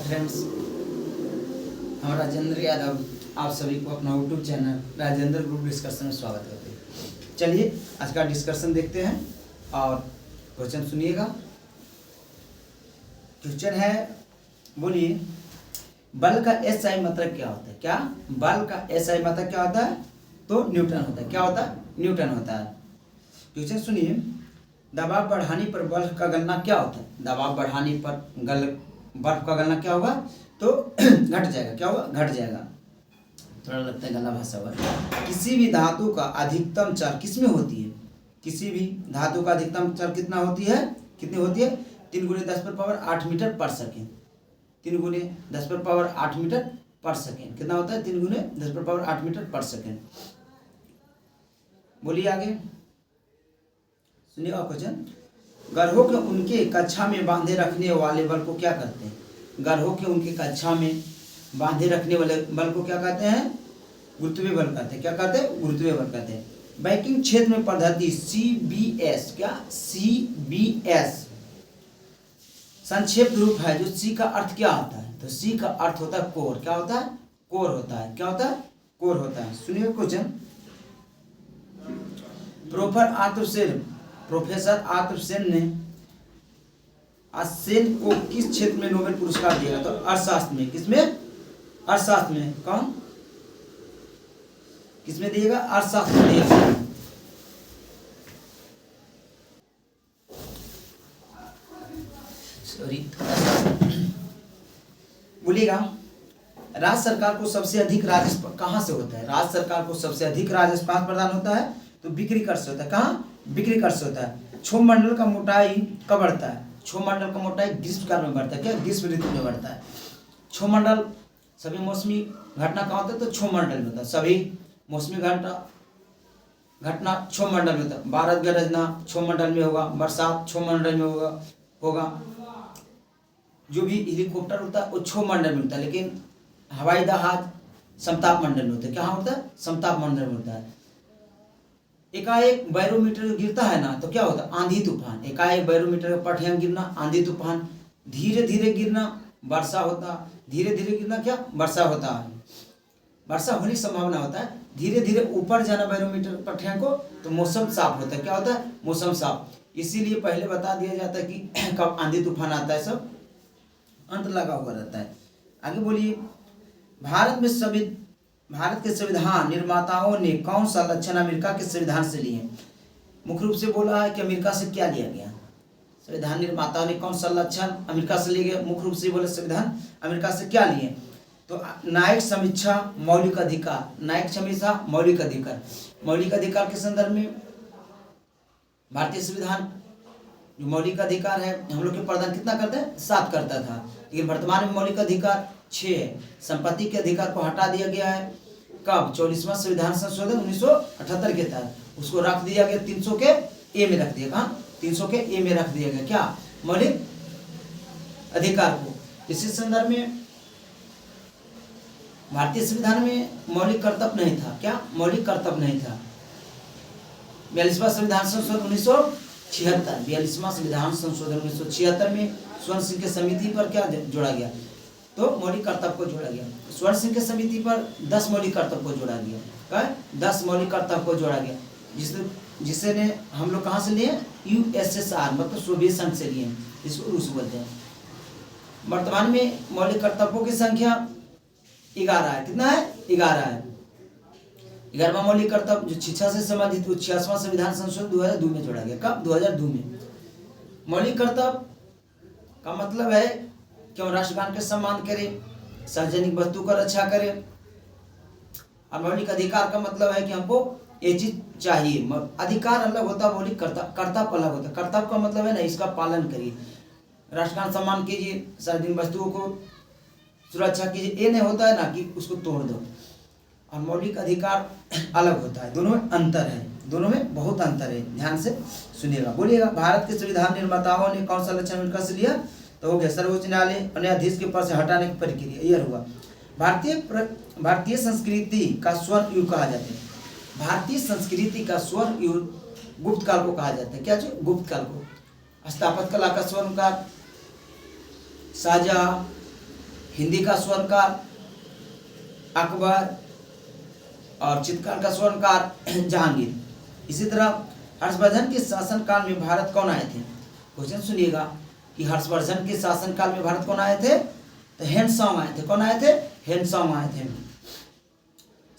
Friends, हम राजेंद्र यादव आप सभी को अपना YouTube channel Rajendra group discussion में स्वागत करते हैं। चलिए आज का डिस्कशन देखते हैं और क्वेश्चन सुनिएगा। क्वेश्चन है, बोलिए, बल का एसआई मतलब क्या होता है? क्या बल का एसआई मतलब क्या होता है? तो न्यूटन होता है। क्या होता है? न्यूटन होता है। क्वेश्चन सुनिए, दबाव बढ़ाने पर बल्ब का गलना क्या होता है? दबाव बढ़ाने पर बल्ब का गलना क्या होगा? तो घट जाएगा। क्या होगा? घट जाएगा। थोड़ा लगता है गला भाषा हुआ। किसी भी धातु का अधिकतम चार्ज किसमें होती है? किसी भी धातु का अधिकतम चार्ज कितना होती है? कितनी होती है? 3 × 10⁸ मीटर पर सेकेंड। 3 × 10⁸ मीटर पर सेकेंड कितना होता है? 3 × 10⁸ मीटर पर सेकेंड। बोलिए आगे सुनिएगा क्वेश्चन। ग्रहों के उनके कक्षा में बांधे रखने वाले बल को क्या कहते हैं? ग्रहों के उनके कक्षा में बांधे रखने वाले बल को क्या कहते हैं? गुरुत्वीय बल कहते हैं। क्या कहते हैं? गुरुत्वीय बल कहते हैं। बैंकिंग क्षेत्र में पद्धति CBS, क्या CBS संक्षेप रूप है। जो C का अर्थ क्या होता है? तो C का अर्थ होता है कोर। क्या होता है? कोर होता है। क्या होता है? कोर होता है। सुनिए क्वेश्चन। प्रोफेसर आतिफ सेन ने सेन को किस क्षेत्र में नोबेल पुरस्कार दिया? तो अर्थशास्त्र में। किसमें? अर्थशास्त्र में। कौन? किसमें दिएगा? अर्थशास्त्र में दिएगा। सॉरी, बोलिएगा, राज्य सरकार को सबसे अधिक राजस्व कहाँ से होता है? राज्य सरकार को सबसे अधिक राजस्व कहाँ प्रदान होता है? तो बिक्री कर से होता है। कहाँ? बिक्री कर से होता है। क्षोभमंडल का मोटाई कब बढ़ता है? क्षोभमंडल का मोटाई ग्रीष्मकाल में बढ़ता है। क्या? ग्रीष्म ऋतु में बढ़ता है। क्षोभमंडल सभी मौसमी घटना कहाँ होता है? तो क्षोभमंडल में होता है। सभी मौसमी घटना क्षोभमंडल में होता है। बारिश गरजना क्षोभमंडल में होगा। बरसात क्षोभमंडल में होगा। जो भी हेलीकॉप्टर होता है वो क्षोभमंडल में होता है, लेकिन हवाई जहाज समताप मंडल में होता है। क्या होता है? समताप मंडल में होता है। एकाएक बैरोमीटर गिरता है ना, तो क्या होता है? आंधी तूफान। एकाएक बैरोमीटर का पठ्यांक गिरना, आंधी तूफान। धीरे धीरे गिरना, वर्षा होता। धीरे धीरे गिरना, क्या? वर्षा होता है। वर्षा होने की संभावना होता है। धीरे धीरे ऊपर जाना बैरोमीटर पठ्यांक को, तो मौसम साफ होता है। क्या होता है? मौसम साफ। इसीलिए पहले बता दिया जाता है कि कब आंधी तूफान आता है, सब अंत लगा हुआ रहता है। आगे बोलिए, भारत के संविधान निर्माताओं ने कौन सा लक्षण अमेरिका के संविधान से लिए? मुख्य रूप से बोला है कि अमेरिका से क्या लिया गया? संविधान निर्माताओं ने कौन सा लक्षण अमेरिका से लिए गए? मुख्य रूप से बोले संविधान अमेरिका से क्या लिए? तो न्यायिक समीक्षा, मौलिक अधिकार। न्यायिक समीक्षा, मौलिक अधिकार। मौलिक अधिकार के संदर्भ में भारतीय संविधान जो मौलिक अधिकार है हम लोग के प्रदान कितना करते हैं? 7 करता था, लेकिन वर्तमान में मौलिक अधिकार 6 है। संपत्ति के अधिकार को हटा दिया गया है। कब? 44वां संविधान संशोधन 1978 के तहत उसको रख दिया गया 300 के ए में रख दिया। कहाँ? 300 के ए में रख दिया गया। क्या? मौलिक अधिकार को। इसी संदर्भ में भारतीय संविधान में मौलिक कर्तव्य नहीं था। क्या? मौलिक कर्तव्य नहीं था। 42वां संविधान संशोधन 1976, 42वां संविधान संशोधन 1976 में स्वर्ण सिंह के समिति पर क्या जोड़ा गया? तो मौलिक कर्तव्य को जोड़ा गया। स्वर्ण सिंह के समिति पर 10 मौलिक कर्तव्य को जोड़ा गया। क्या? 10 मौलिक कर्तव्य को जोड़ा गया, जिसे ने हम लोग कहाँ से लिए? USSR मतलब सोवियत संघ से लिए। इसको रूस बोलते हैं। वर्तमान में मौलिक कर्तव्यों की संख्या 11 है। कितना है? 11 है। 11वां मौलिक कर्तव्य जो शिक्षा से संबंधित 86वां संविधान संशोधन 2002 में जोड़ा गया। कब? 2002 में। मौलिक कर्तव्य का मतलब है कि हम राष्ट्रगान के सम्मान करें, सार्वजनिक वस्तु का रक्षा करें। और मौलिक अधिकार का मतलब है कि हमको ये चीज चाहिए। अधिकार अलग होता है, मौलिक कर्तव्य अलग होता है। कर्तव्य का मतलब है ना, इसका पालन करिए, राष्ट्रगान सम्मान कीजिए, सार्वजनिक वस्तुओं को सुरक्षा कीजिए। ये नहीं होता है ना कि उसको तोड़ दो। और मौलिक अधिकार अलग होता है। दोनों में अंतर है, दोनों में बहुत अंतर है। ध्यान से सुनिएगा। बोलिएगा, भारत के संविधान निर्माताओं ने कौन सा लक्षण अमेरिका से लिया? तो हो गया सर्वोच्च न्यायालय न्यायाधीश के पद से हटाने की प्रक्रिया। यह हुआ। भारतीय संस्कृति का स्वर्ण युग कहा जाता है। भारतीय संस्कृति का स्वर्ण युग गुप्त काल को कहा जाता है। क्या चीज? गुप्त काल को। स्थापत्य कला का स्वर्ण काल, शाहजहां, हिंदी का स्वर्णकार अकबर और चित्रकार का स्वर्णकार जहांगीर। इसी तरह हर्षवर्धन के शासनकाल में भारत कौन आए थे? क्वेश्चन सुनिएगा कि हर्षवर्धन के शासनकाल में भारत कौन आए थे? तो हेनसांग आए थे। कौन आए थे? हेनसांग आए थे।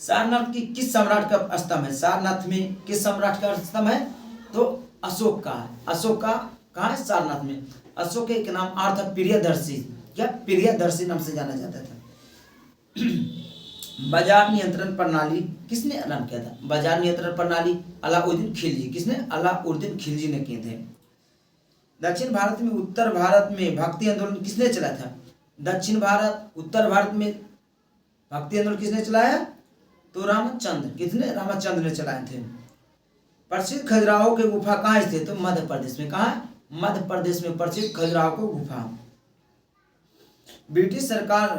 सारनाथ की किस सम्राट का स्तंभ है? सारनाथ में किस सम्राट का स्तंभ है? तो अशोक का है। अशोक का कहाँ है? सारनाथ में। अशोक के नाम अर्थ प्रियदर्शी, क्या प्रियदर्शी नाम से जाना जाता था। बाजार नियंत्रण प्रणाली किसने ऐलान किया था? बाजार नियंत्रण प्रणाली अलाउद्दीन खिलजी। किसने? अलाउद्दीन खिलजी ने किए थे। दक्षिण भारत में उत्तर भारत में भक्ति आंदोलन किसने चलाया था? दक्षिण भारत उत्तर भारत में भक्ति आंदोलन किसने चलाया? तो रामचंद्र। किसने? रामचंद्र ने चलाए थे। प्रसिद्ध खजुराहो की गुफा कहाँ स्थित? तो मध्य प्रदेश में। कहाँ? मध्य प्रदेश में प्रसिद्ध खजुराहो की गुफा। ब्रिटिश सरकार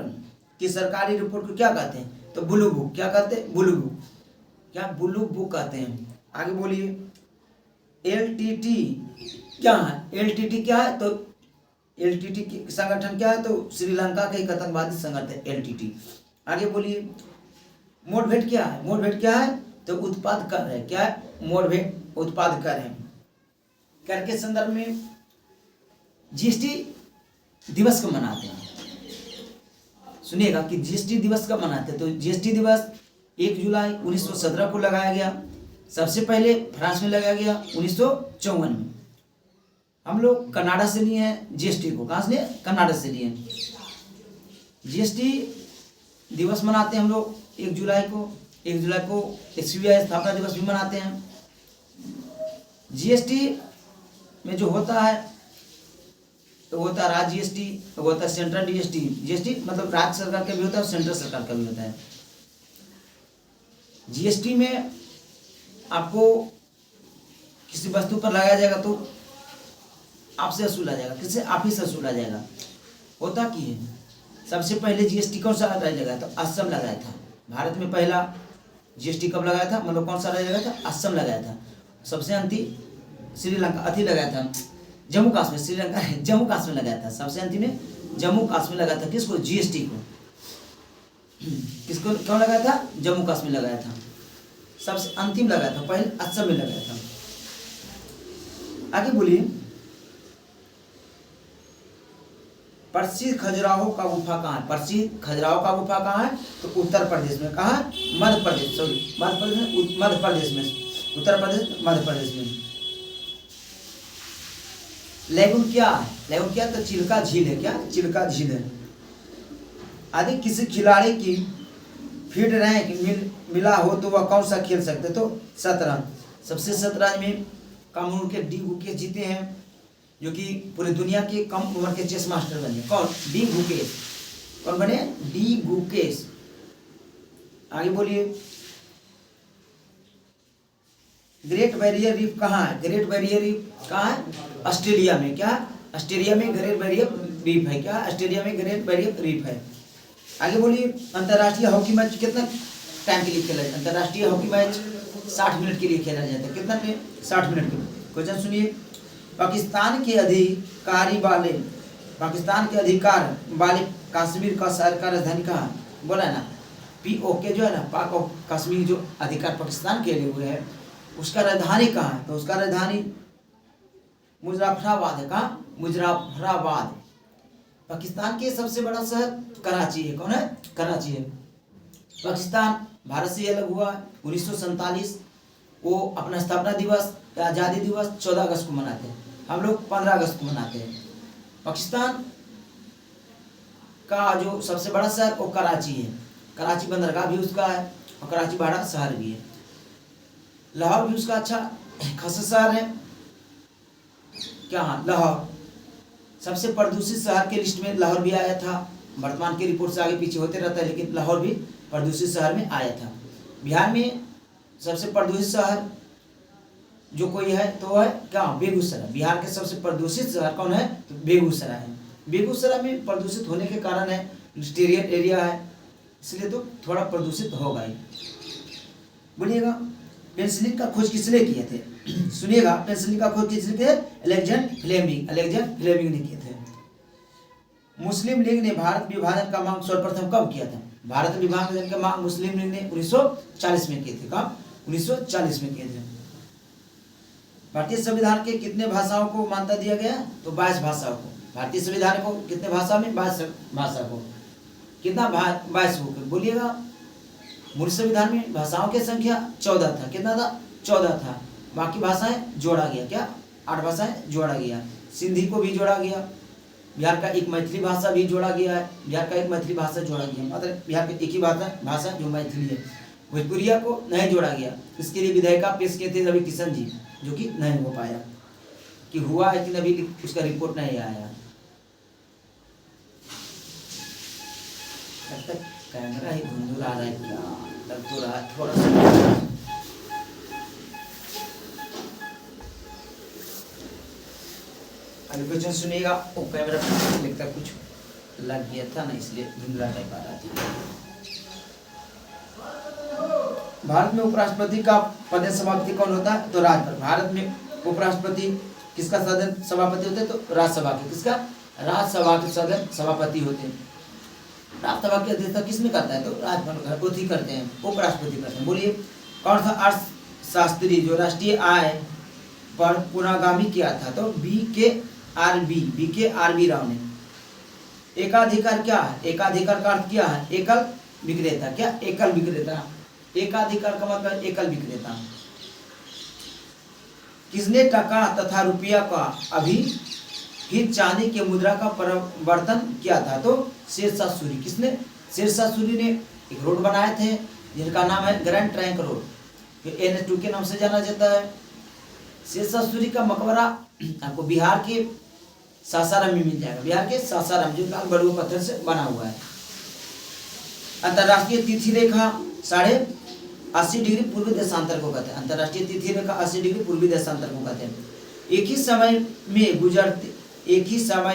की सरकारी रिपोर्ट को क्या कहते हैं? तो ब्लू बुक। क्या कहते हैं? Blue book. क्या? ब्लू बुक कहते हैं। आगे बोलिए। एलटीटी क्या है? एलटीटी क्या है? तो एलटीटी संगठन क्या है? तो श्रीलंका का एक आतंकवादी संगठन एलटीटी। आगे बोलिए। मोडभेट क्या है? मोडभेट क्या है? तो उत्पाद कर है। क्या है? मोडभेट उत्पाद कर है। कर के संदर्भ में जीएसटी दिवस को मनाते हैं। सुनिएगा कि जीएसटी दिवस कब मनाते हैं? तो जीएसटी दिवस 1 जुलाई 1917 को लगाया गया। सबसे पहले फ्रांस में लगाया गया 1954 में। हम लोग कनाडा से लिए हैं जीएसटी को। कहाँ से लिए? कनाडा से लिए। जीएसटी दिवस मनाते हैं हम लोग 1 जुलाई को। 1 जुलाई को एसबीआई स्थापना दिवस भी मनाते हैं। जीएसटी में जो होता है तो होता है राज्य जीएसटी, तो होता है सेंट्रल जीएसटी। जीएसटी मतलब राज्य सरकार का भी होता है और सेंट्रल सरकार का भी होता है। जीएसटी में आपको किसी वस्तु पर लगाया जाएगा तो आपसे वसूला जाएगा। किससे? आप ही से वसूला जाएगा। होता कि है सबसे पहले जीएसटी कौन सा लगाया जाएगा? तो असम लगाया था। भारत में पहला जीएसटी कब लगाया था? मतलब कौन सा लगाया था? असम लगाया था। सबसे अंतिम श्रीलंका अति लगाया था। जम्मू कश्मीर, श्रीलंका जम्मू कश्मीर लगाया था। सबसे अंतिम ने जम्मू कश्मीर लगाया था। किसको? जीएसटी को। किसको क्यों लगाया था? जम्मू कश्मीर लगाया था। सबसे अंतिम लगाया था, पहले असम में लगाया था। आगे बोलिए। प्रसिद्ध खजुराहो का गुफा कहाँ है? प्रसिद्ध खजुराहो का गुफा कहाँ है? तो उत्तर प्रदेश में। कहाँ? मध्य प्रदेश, सॉरी मध्य प्रदेश में, मध्य प्रदेश में, उत्तर प्रदेश मध्य प्रदेश में। लेगुन क्या है? लेगुन क्या? तो चिल्का झील है। क्या? चिल्का झील है। यदि किसी खिलाड़ी की फील्ड रैंक मिला हो तो वह कौन सा खेल सकते? तो शतरंज। सबसे शतरंज में कामरून के डी गुकेश जीते हैं, जो कि पूरी दुनिया के कम उम्र के चेस मास्टर बने। कौन? डी गुकेश। कौन बने? डी गुकेश। आगे बोलिए। ग्रेट बैरियर रीफ कहाँ है? ग्रेट बैरियर रीफ कहाँ है? ऑस्ट्रेलिया में। क्या? ऑस्ट्रेलिया में ग्रेट बैरियर रीफ है। क्या? ऑस्ट्रेलिया में ग्रेट बैरियर रीफ है। आगे बोलिए। अंतर्राष्ट्रीय हॉकी मैच कितना टाइम के लिए खेला जाता है? अंतर्राष्ट्रीय हॉकी मैच 60 मिनट के लिए खेला जाता है। कितना? 60 मिनट के लिए। क्वेश्चन सुनिए। पाकिस्तान के अधिकार वाले कश्मीर का शहर का राजधानी कहाँ? बोला है ना, POK जो है ना, पाक और कश्मीर जो अधिकार पाकिस्तान के लिए हुए है, उसका राजधानी कहाँ है? तो उसका राजधानी मुजफ्फराबाद है। कहाँ? मुजफ्फराबाद। पाकिस्तान के सबसे बड़ा शहर कराची है। कौन है? कराची है। पाकिस्तान भारत से अलग हुआ 1947। वो अपना स्थापना दिवस या आज़ादी दिवस 14 अगस्त को मनाते हैं। हम लोग 15 अगस्त को मनाते हैं। पाकिस्तान का जो सबसे बड़ा शहर वो कराची है। कराची बंदरगाह भी उसका है और कराची बड़ा शहर भी है। लाहौर भी उसका अच्छा खासा शहर है। क्या? लाहौर सबसे प्रदूषित शहर के लिस्ट में लाहौर भी आया था। वर्तमान की रिपोर्ट से आगे पीछे होते रहता है, लेकिन लाहौर भी प्रदूषित शहर में आया था। बिहार में सबसे प्रदूषित शहर जो कोई है तो है क्या? बेगूसराय। बिहार के सबसे प्रदूषित शहर कौन है? तो बेगूसराय है। बेगूसराय में प्रदूषित होने के कारण है इंडस्ट्रियल एरिया है, इसलिए तो थोड़ा प्रदूषित होगा ही। बोलिएगा। पेंसिलिन का खोज किसने किए थे? सुनिएगा। पेंसिलिन का खोज किसने किए? Alexander Fleming. अलेक्जेंडर फ्लेमिंग ने किए थे। मुस्लिम लीग ने भारत विभाजन का मांग सर्वप्रथम कब किया था? भारत विभाजन का मांग मुस्लिम लीग ने 1940 में किए थे। कब? 1940 में किए थे। भारतीय संविधान के कितने भाषाओं को मान्यता दिया गया? तो 22 भाषाओं को। भारतीय संविधान को कितने भाषा में? 22 भाषा को। कितना? 22 को। बोलिएगा। मूल संविधान में भाषाओं की संख्या 14 था। कितना था? 14 था। बाकी भाषाएं जोड़ा गया। क्या? 8 भाषाएं जोड़ा गया। सिंधी को भी जोड़ा गया। बिहार का एक मैथिली भाषा भी जोड़ा गया है। बिहार का एक मैथिली भाषा जोड़ा गया, मतलब बिहार की एक ही भाषा जो मैथिली है। भोजपुरिया को नहीं जोड़ा गया। इसके लिए विधेयक पेश किए थे रवि किशन जी, जो कि नहीं हो पाया। कि हुआ है कि अभी उसका रिपोर्ट नहीं आया। तब तक कैमरा ही धुंधुला रहा है क्या? लग तो रहा है थोड़ा सा। अभी क्वेश्चन सुनिएगा। वो कैमरा लिखता कुछ लग गया था ना, इसलिए धुंधला नहीं पा रहा था। भारत में उपराष्ट्रपति का पद सभापति कौन होता है? तो राज्यपाल। भारत में उपराष्ट्रपति किसका सदन सभापति होते हैं? तो राज्यसभा के। किसका? राज्यसभा के सदन सभापति होते हैं। राज्यसभा की अध्यक्षता किसने करता है? तो राज्यपाल करते हैं, उपराष्ट्रपति करते हैं। बोलिए कौन सा अर्थशास्त्री जो राष्ट्रीय आय पर पुनर्गामी किया था? तो बी के आर बी राव ने। एकाधिकार क्या है? एकाधिकार का अर्थ क्या है? एकल विक्रेता। क्या? एकल विक्रेता। एकाधिकार का मतलब एकल विक्रेता। किसने टका तथा रुपया का अभी फिर चांदी के मुद्रा का परिवर्तन किया था? तो शेरशाह सूरी। किसने? शेरशाह सूरी ने एक रोड बनाए थे जिनका नाम है ग्रैंड ट्रंक रोड, NH2 के नाम से जाना जाता है। शेरशाह सूरी का मकबरा आपको बिहार के सासाराम में मिल जाएगा। बिहार के सासाराम, जो लाल बलुआ पत्थर से बना हुआ है। अंतरराष्ट्रीय तिथि रेखा 80 डिग्री पूर्वी देशांतर को कहते हैं। अंतरराष्ट्रीय तिथि रेखा 80 डिग्री पूर्वी देशांतर को कहते हैं। एक ही समय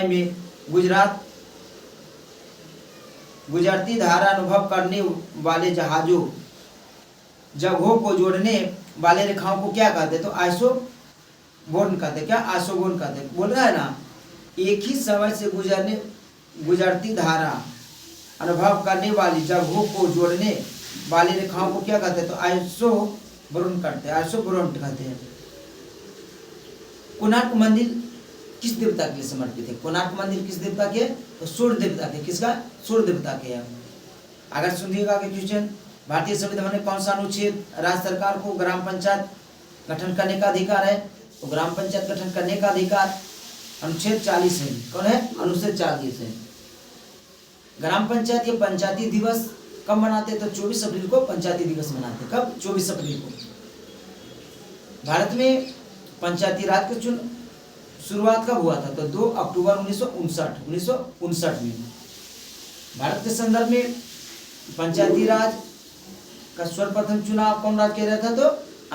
में गुजरती धारा अनुभव करने वाले जगहों को जोड़ने वाले रेखाओं को क्या कहते हैं? तो आइसोबोर्न कहते हैं। क्या? आइसोबोर्न कहते हैं। बोल रहा है ना, एक ही समय से गुजरती धारा अनुभव करने वाली जगहों को जोड़ने वाली रेखाओं को क्या कहते हैं? तो आइसोबोर्न कहते हैं। आइसोबोर्न कहते हैं। कोणार्क मंदिर किस देवता के लिए समर्पित है? कोणार्क मंदिर किस देवता के? तो सूर्य देवता के। किसका? सूर्य देवता के है। अगर सुनिएगा कि क्वेश्चन, भारतीय संविधान में कौन सा अनुच्छेद राज्य सरकार को ग्राम पंचायत गठन करने का अधिकार है? तो ग्राम पंचायत गठन करने का अधिकार अनुच्छेद 40 है। कौन है? अनुच्छेद 40 है। ग्राम पंचायत या पंचायती दिवस कब मनाते? तो 24 अप्रैल को पंचायती दिवस मनाते। कब? 24 अप्रैल को। भारत में पंचायती राज का शुरुआत कब हुआ था? तो 2 अक्टूबर 1959 में। भारत के संदर्भ में पंचायती राज का सर्वप्रथम चुनाव कौन राज्य कर रहा था? तो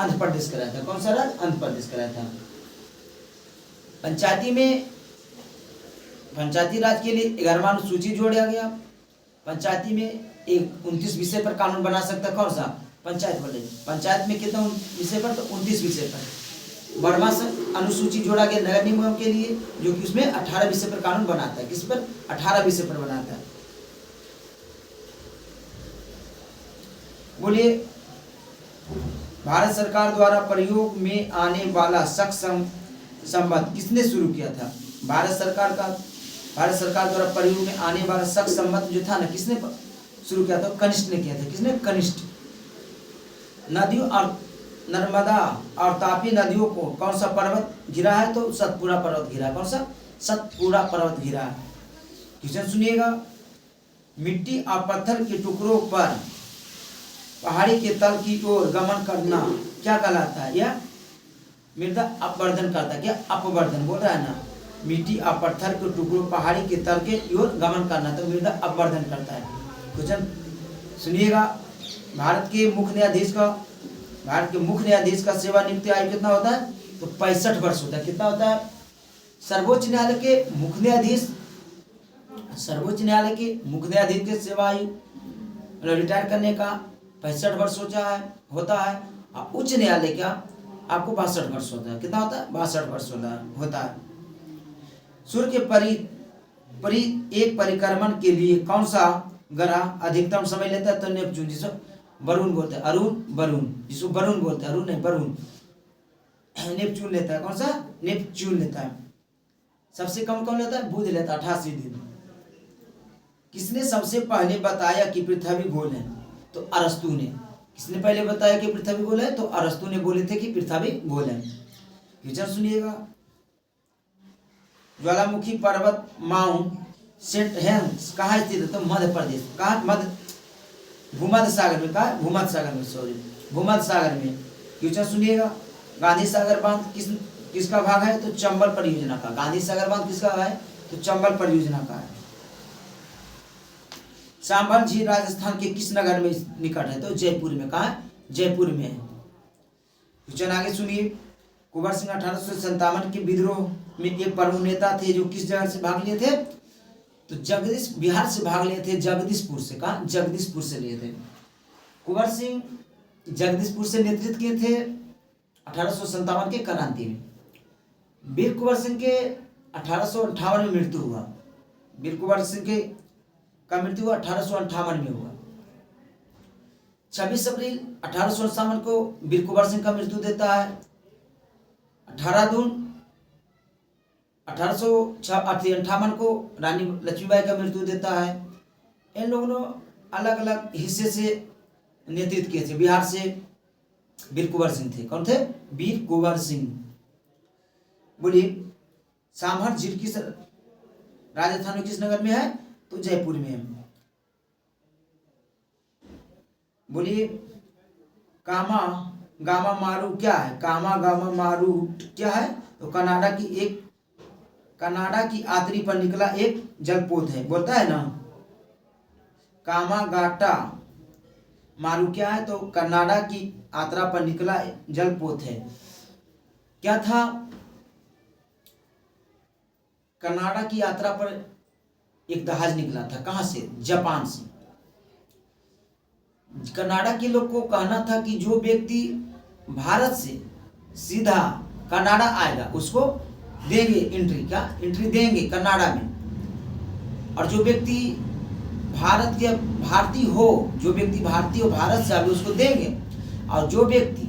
आंध्र प्रदेश कराया था। कौन सा राज्य? आंध्र प्रदेश कराया था। पंचायती राज के लिए 11वां अनुसूची जोड़ा गया। पंचायती में एक 29 विषय पर कानून बना सकता है। कौन सा? पंचायत बोले। पंचायत में कितना विषय पर? तो 29 विषय पर। 12वां अनुसूची जोड़ा गया नगर निगम के लिए, जो कि उसमें 18 विषय पर कानून बनाता है। किस पर? 18 विषय पर बनाता है। बोलिए भारत सरकार द्वारा प्रयोग में आने वाला सक्षम संबंध किसने शुरू किया था? भारत सरकार द्वारा प्रयोग में आने वाला शक संबंध जो था ना, किसने शुरू किया था? कनिष्ठ ने किया था। किसने? कनिष्ठ। नदियों और नर्मदा और तापी नदियों को कौन सा पर्वत घिरा है? तो सतपुड़ा पर्वत घिरा। कौन सा? सतपुड़ा पर्वत घिरा। क्वेश्चन सुनिएगा। मिट्टी और पत्थर के टुकड़ों पर पहाड़ी के तल की ओर गमन करना क्या कहलाता है? यह मृदा अपवर्धन करता है। क्या? अपवर्धन बोल रहा है ना। मिट्टी और पत्थर के टुकड़ों पहाड़ी के तल के ओर गमन करना, तो मृदा अपवर्धन करता है। क्वेश्चन सुनिएगा। भारत के मुख्य न्यायाधीश का सेवानिवृत्ति आयु कितना होता है? तो 65 वर्ष होता है। कितना होता है? सर्वोच्च न्यायालय के मुख्य न्यायाधीश के सेवा आयु रिटायर करने का 65 वर्ष होता है। और उच्च न्यायालय का आपको 62 वर्ष होता है। कितना होता है? 62 वर्ष होता है। सूर्य के एक परिक्रमण के लिए कौन सा ग्रह अधिकतम समय लेता है? तो नेपच्यून, जिसको वरुण बोलते हैं, वरुण, जिसको वरुण बोलते हैं, अरुण नहीं वरुण, नेपच्यून लेता है। कौन सा? नेपच्यून लेता है। सबसे कम कौन लेता है? बुध लेता है, 88 दिन। किसने सबसे पहले बताया कि पृथ्वी गोल है? तो अरस्तु ने। किसने पहले बताया कि पृथ्वी गोल है? तो अरस्तु ने बोले थे कि पृथ्वी गोल है। क्वेश्चन सुनिएगा। ज्वालामुखी पर्वत माउंट सेंट हेलेंस कहाँ स्थित है? तो मध्य प्रदेश। कहाँ? भूमध्य सागर में। कहा? भूमध्य सागर में, सॉरी, भूमध्य सागर में। क्वेश्चन सुनिएगा। गांधी सागर बांध किसका भाग है? तो चंबल परियोजना का। गांधी सागर बांध किसका है? तो चंबल परियोजना का है। सांभर झील राजस्थान के किस नगर में निकट है? तो जयपुर में। कहा है? जयपुर में है। क्वेश्चन आगे सुनिए। कुंवर सिंह 1857 के विद्रोह में एक प्रमुख नेता थे जो किस जगह से भाग लिए थे? तो बिहार से भाग लिए थे, जगदीशपुर से। कहा? जगदीशपुर से लिए थे। कुंवर सिंह जगदीशपुर से नेतृत्व किए थे 1857 के क्रांति में। वीर कुंवर सिंह के 1858 में मृत्यु हुआ। वीर कुंवर सिंह के का मृत्यु 1858 में हुआ। 26 अप्रैल 1857 को वीर कुंवर सिंह का मृत्यु देता है। 18 जून 1858 को रानी लक्ष्मीबाई का मृत्यु देता है। इन लोगों ने अलग अलग हिस्से से नेतृत्व किए थे। बिहार से वीर कुंवर सिंह थे। कौन थे? वीर कुंवर सिंह। बोलिए, सांभर झील किस राजस्थान में किस नगर में है? तो जयपुर में है। बोलिए, कामा गामा मारू क्या है? कामा गामा मारू क्या है? तो कनाडा की आतरी पर निकला एक जलपोत है। बोलता है ना, कामा गाटा मारू क्या है? तो कनाडा की यात्रा पर निकला जलपोत है। क्या था? कनाडा की यात्रा पर एक जहाज निकला था। कहां से? जापान से। कनाडा के लोग को कहना था कि जो व्यक्ति भारत से सीधा कनाडा आएगा उसको देंगे एंट्री। क्या? एंट्री देंगे कनाडा में। और जो व्यक्ति भारतीय हो, भारत से आए उसको देंगे। और जो व्यक्ति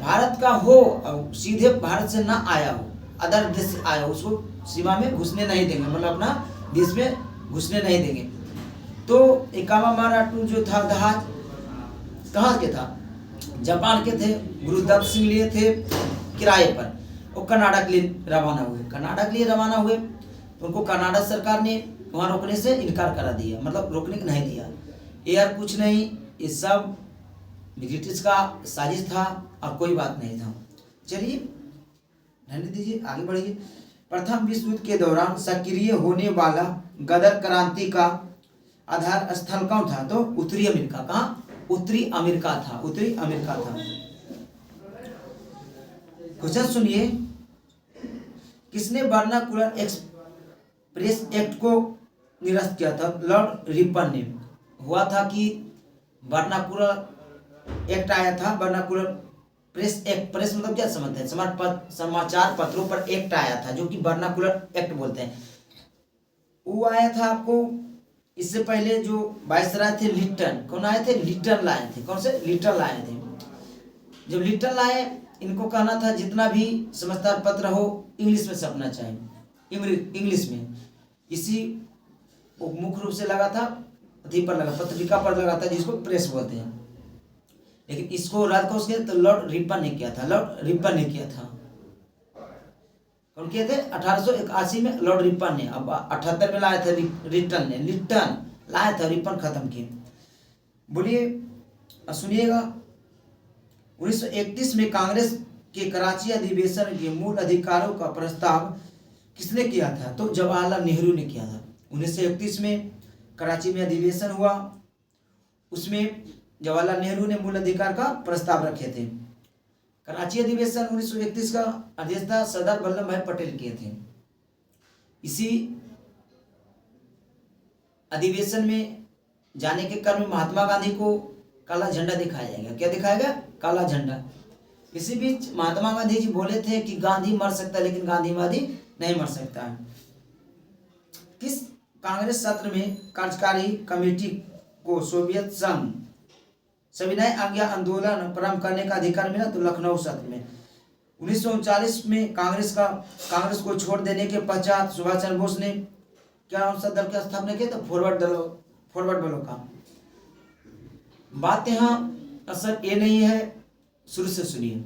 भारत का हो और सीधे भारत से ना आया हो, अदर देश से आया हो, उसको सीमा में घुसने नहीं देंगे, मतलब अपना देश में घुसने नहीं देंगे। तो कामामाराटू जो था जहाज कहाँ के था? जापान के थे। गुरुदत्त सिंह लिए थे किराए पर। वो कनाडा के लिए रवाना हुए। तो उनको कनाडा सरकार ने वहाँ रोकने से इनकार करा दिया, मतलब रोकने को नहीं दिया। यार कुछ नहीं, ये सब ब्रिटिश का साजिश था और कोई बात नहीं था। चलिए रहने दीजिए, आगे बढ़िए। प्रथम विश्व युद्ध के दौरान सक्रिय होने वाला गदर क्रांति का आधार स्थल कौन था? तो उत्तरी अमेरिका। कहाँ? उत्तरी अमेरिका था। क्वेश्चन सुनिए। किसने वर्नाकुलर एक्सप्रेस एक्ट को निरस्त किया था? लॉर्ड रिपन ने। हुआ था कि वर्नाकुलर एक्ट आया था। वर्नाकुलर प्रेस एक्ट, प्रेस मतलब क्या समझते हैं? समाचार पत्रों पर एक्ट आया था जो कि वर्नाकुलर एक्ट बोलते हैं। वो आया था आपको। इससे पहले जो वायसराय थे लिटन, कौन आए थे? लिटन लाए थे। कौन से? लिटन लाए थे। जब लिटन लाए, इनको कहना था जितना भी समाचार पत्र हो इंग्लिश में छपना चाहिए, इंग्लिश में। इसी मुख्य रूप से लगा था पत्रिका पर लगा था, जिसको प्रेस बोलते हैं। लेकिन इसको रद्द कौन किया? तो लॉर्ड रिपन ने किया था। कौन किए थे? 1881 में लॉर्ड रिपन ने। अब 78 में लाया था लिटन लाया था, रिपन खत्म किए। बोलिए सुनिएगा। 1931 में कांग्रेस के कराची अधिवेशन के मूल अधिकारों का प्रस्ताव किसने किया था? तो जवाहरलाल नेहरू ने किया था। 1931 में कराची में अधिवेशन हुआ, उसमें जवाहरलाल नेहरू ने मूल अधिकार का प्रस्ताव रखे थे। कराची अधिवेशन 1931 का अध्यक्षता सरदार वल्लभ भाई पटेल किए थे। इसी अधिवेशन में जाने के क्रम में महात्मा गांधी को काला झंडा दिखाया जाएगा। क्या दिखाएगा? काला झंडा। इसी बीच महात्मा गांधी जी बोले थे कि गांधी मर सकता है लेकिन गांधीवादी नहीं मर सकता है। किस कांग्रेस सत्र में कार्यकारी कमेटी को सोवियत संघ सविनय आज्ञा आंदोलन प्रारंभ करने का अधिकार मिला, तो लखनऊ सत्र में। 1939 में कांग्रेस को छोड़ देने के पश्चात सुभाष चंद्र बोस ने क्या सा दल की स्थापना की, तो फॉरवर्ड बलों का। बात यहाँ असर ये नहीं है, शुरू से सुनिए।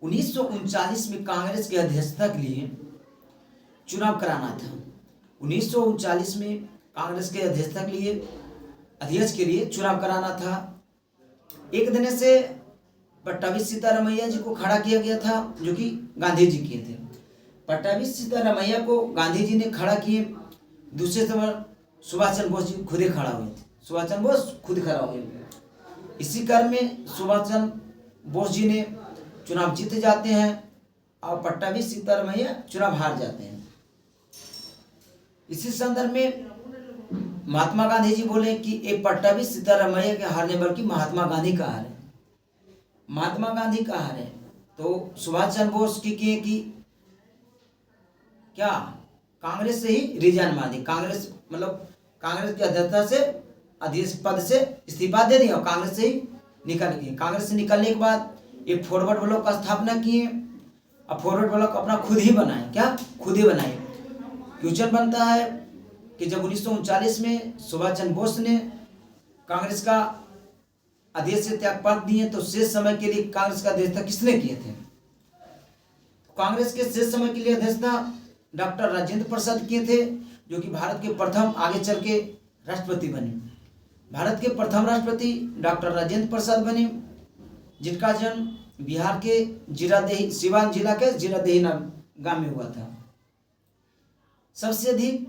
1939 में कांग्रेस की अध्यक्षता के लिए चुनाव कराना था। 1939 में कांग्रेस के अध्यक्ष के लिए चुनाव कराना था। एक दिन से पट्टाभी सीतारामैया जी को खड़ा किया गया था, जो कि गांधी जी किए थे। पट्टाभी सीतारामैया को गांधी जी ने खड़ा किए। दूसरे समय सुभाष चंद्र बोस जी खुद ही खड़ा हुए थे। सुभाष चंद्र बोस खुद खड़ा हुए। इसी क्रम में सुभाष चंद्र बोस जी ने चुनाव जीत जाते हैं और पट्टाभी सीतारामैया चुनाव हार जाते हैं। इसी संदर्भ में महात्मा गांधी जी बोले कि एक पट्टाभी सीतारामैया के हारने बल्कि महात्मा गांधी का हार है, महात्मा गांधी का हार है। तो सुभाष चंद्र बोस की कि क्या कांग्रेस से ही रिजाइन मार दी, कांग्रेस की अध्यक्षता से अध्यक्ष पद से इस्तीफा दे दिया और कांग्रेस से ही निकल गए। कांग्रेस से निकलने के बाद एक फॉरवर्ड ब्लॉक का स्थापना किए और फॉरवर्ड ब्लॉक अपना खुद ही बनाए। क्वेश्चन बनता है कि जब 1939 में सुभाष चंद्र बोस ने कांग्रेस का अध्यक्ष से त्यागपत्र दिए, तो शेष समय के लिए कांग्रेस का अध्यक्षता किसने किए थे? कांग्रेस के शेष समय के लिए अध्यक्षता डॉक्टर राजेंद्र प्रसाद किए थे, जो कि भारत के प्रथम आगे चल के राष्ट्रपति बने। भारत के प्रथम राष्ट्रपति डॉक्टर राजेंद्र प्रसाद बने, जिनका जन्म बिहार के सिवान जिला के जीरादेही गांव में हुआ था। सबसे अधिक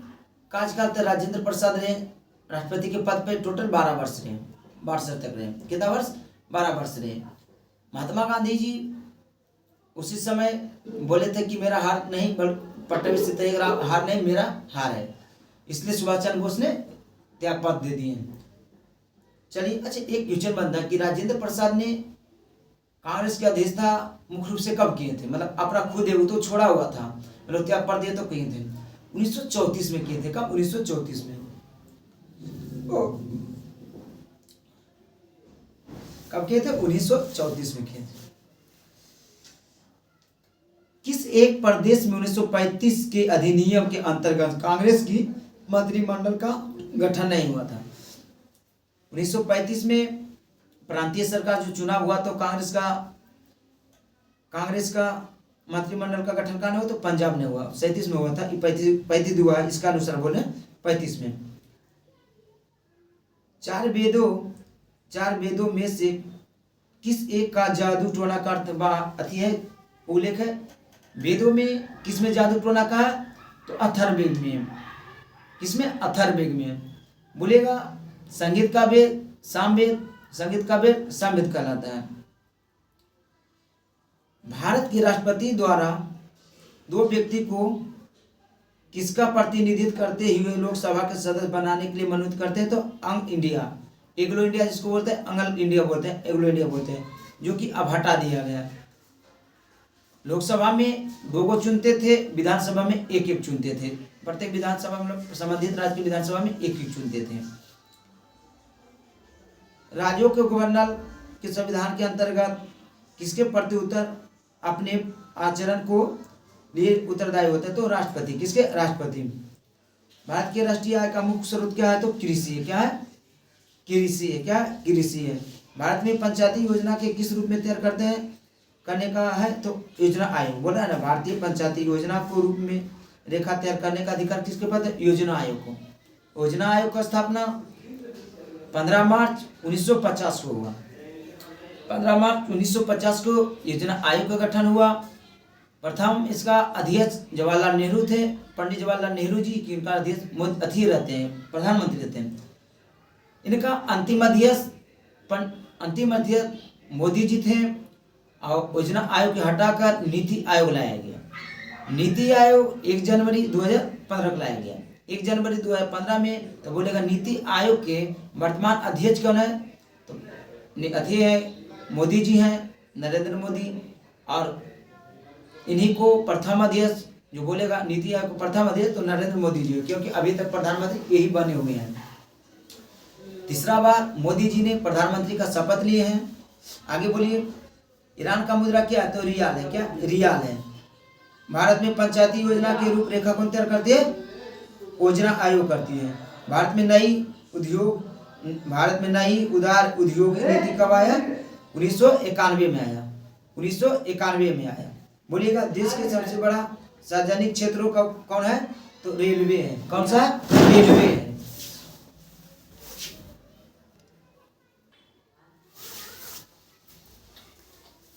कार्यकाल राजेंद्र प्रसाद रहे राष्ट्रपति के पद पर, टोटल 12 वर्ष रहे, 62 तक रहे। कितना वर्ष? 12 वर्ष रहे। महात्मा गांधी जी उसी समय बोले थे कि मेरा हार नहीं, पट्टाभी सीतारामैया हार नहीं, मेरा हार है। इसलिए सुभाष चंद्र बोस ने त्यागपत्र दे दिए। चलिए, अच्छा, एक क्वेश्चन बनता है कि राजेंद्र प्रसाद ने कांग्रेस की अध्यक्षता मुख्य रूप से कब किए थे? अपना खुद है, वो तो छोड़ा हुआ था, त्यागपत्र दिए तो किए थे 1934 में किए थे। कब? 1934 में। कब किए थे? 1934 में किए थे। किस एक प्रदेश में 1935 के अधिनियम के अंतर्गत कांग्रेस की मंत्रिमंडल का गठन नहीं हुआ था? 1935 में प्रांतीय सरकार जो चुनाव हुआ, तो कांग्रेस का मंत्रिमंडल का गठन कहाँ हुआ? तो पंजाब में हुआ। 37 में हुआ था, 35 हुआ है, इसका अनुसार बोले 35 में। चार वेदों में से किस एक का जादू टोना का अति है उल्लेख है? वेदों में किस में जादू टोना का है? तो अथर्ववेद में। किसमें? अथर्ववेद में। बोलेगा संगीत का वेद सामवेद, संगीत का वेद सामवेद कहलाता है। भारत के राष्ट्रपति द्वारा दो व्यक्ति को किसका प्रतिनिधित्व करते हुए लोकसभा के सदस्य बनाने के लिए मनोनीत करते हैं? तो एंग्लो इंडिया जिसको बोलते हैं, एंग्लो इंडिया बोलते हैं, जो कि अब हटा दिया गया। लोकसभा में 2 चुनते थे, विधानसभा में 1 चुनते थे। प्रत्येक विधानसभा संबंधित राज्य की विधानसभा में 1 चुनते थे। राज्यों के गवर्नर के संविधान के अंतर्गत किसके प्रति अपने आचरण को लिए उत्तरदायी होते हैं? तो राष्ट्रपति। किसके? राष्ट्रपति। भारत के राष्ट्रीय आय का मुख्य स्रोत क्या है? तो कृषि है। क्या है? कृषि है। क्या? कृषि है। भारत में पंचायती योजना के किस रूप में तैयार करने का है? तो योजना आयोग। बोला ना, भारतीय पंचायती योजना को रूप में रेखा तैयार करने का अधिकार किसके पास है? योजना आयोग को। योजना आयोग का स्थापना 15 मार्च 1950 को हुआ। 15 मार्च 1950 को योजना आयोग का गठन हुआ। प्रथम इसका अध्यक्ष जवाहरलाल नेहरू थे, पंडित जवाहरलाल नेहरू जी की इनका अध्यक्ष रहते हैं, प्रधानमंत्री रहते हैं। इनका अंतिम अध्यक्ष मोदी जी थे और योजना आयोग के हटाकर नीति आयोग लाया गया। नीति आयोग 1 जनवरी 2015 को लाया गया। 1 जनवरी 2015 में तो बोलेगा नीति आयोग के वर्तमान अध्यक्ष कौन है? तो अध्यक्ष है मोदी जी हैं, नरेंद्र मोदी, और इन्हीं को प्रथम अध्यक्ष जो बोलेगा नीति आयोग को प्रथम अध्यक्ष तो नरेंद्र मोदी जी, क्योंकि अभी तक प्रधानमंत्री यही बने हुए हैं। तीसरा बार मोदी जी ने प्रधानमंत्री का शपथ लिए हैं। आगे बोलिए, ईरान का मुद्रा क्या है? तो रियाल है। क्या? रियाल है। भारत में पंचायती योजना की रूपरेखा कौन तैयार करती है? योजना आयोग करती है। भारत में नई उदार उद्योग नीति कब आया? 1991 में आया। 1991 में आया। बोलिएगा, देश के सबसे बड़ा सार्वजनिक क्षेत्रों का कौन है? तो रेलवे है। कौन सा? रेलवे है।